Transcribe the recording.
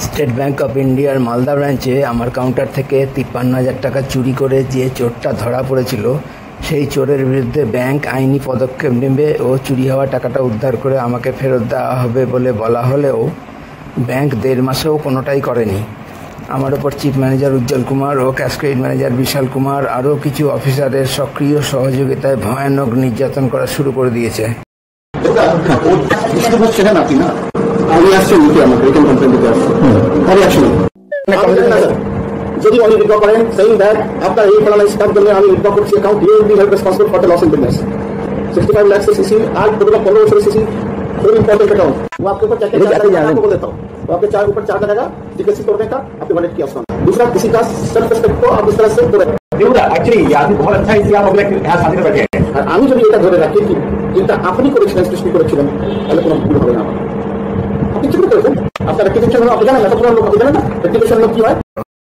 State bank of ইন্ডিয়ার মালদা ব্রাঞ্চে আমার কাউন্টার থেকে 53,000 টাকা চুরি করে যে চোরটা ধরা পড়েছিল, সেই চোরের বিরুদ্ধে ব্যাংক আইনি পদক্ষেপ নেবে ও চুরি হওয়া টাকাটা উদ্ধার করে আমাকে ফেরত দেওয়া হবে বলে বলা হলেও ব্যাংক 1.5 মাসেও কোনোটাই করেনি। আমার ওপর চিফ ম্যানেজার উজ্জ্বল কুমার ও ক্যাশ ক্রেডিট ম্যানেজার বিশাল কুমার আরও কিছু অফিসারের সক্রিয় সহযোগিতায় ভয়ানক নির্যাতন করা শুরু করে দিয়েছে। যদি উনি উইথড্র করেন সেইং দ্যাট আপনার এই ফলাফল স্টাফ জন্য আমি উইথড্র করছি account you will be held responsible for the loss in business 65 lakh से सीसी आज टोटल 15 वर्ष सीसी वेरी इंपॉर्टेंट अकाउंट वो आपके ऊपर चेक आपको बोल देता हूँ तो आपके चार ऊपर 4 लगेगा डिक्लेरेशन करने का आपके वॉलेट की ऑप्शन। दूसरा किसी का सेल्फ रेस्पेक्ट को आप इस तरह से एक्चुअली ये आदमी बहुत अच्छा है इसलिए आप अगले यहाँ शादी में बैठे हैं আর আমি যদি এটা ধরে রাখি কি যেটা আপনি করেছিলেন সৃষ্টি করেছিলেন তাহলে কোনো ভুল হবে না। আপনি কি করেছেন আপনার রেপুটেশন আপনি জানেন না, আপনার লোক আপনি জানেন না রেপুটেশন কি হয়।